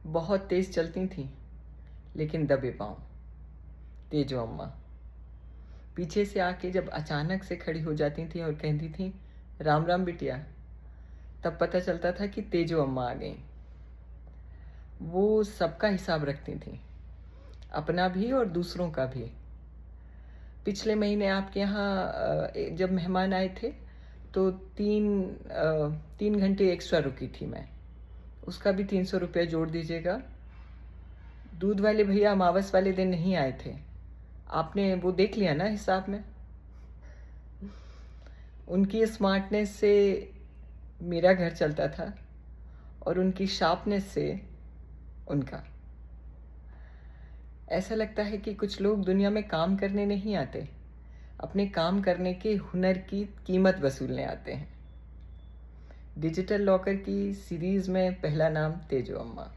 बहुत तेज़ चलती थीं, लेकिन दबे पाँव। तेजो अम्मा पीछे से आके जब अचानक से खड़ी हो जाती थीं और कहती थीं, राम राम बिटिया, तब पता चलता था कि तेजो अम्मा आ गईं। वो सबका हिसाब रखती थीं, अपना भी और दूसरों का भी। पिछले महीने आपके यहाँ जब मेहमान आए थे तो 3 घंटे एक्स्ट्रा रुकी थी मैं, उसका भी 300 रुपया जोड़ दीजिएगा। दूध वाले भैया अमावस वाले दिन नहीं आए थे, आपने वो देख लिया ना हिसाब में। उनकी स्मार्टनेस से मेरा घर चलता था और उनकी शार्पनेस से उनका। ऐसा लगता है कि कुछ लोग दुनिया में काम करने नहीं आते, अपने काम करने के हुनर की कीमत वसूलने आते हैं। डिजिटल लॉकर की सीरीज़ में पहला नाम तेजो अम्मा।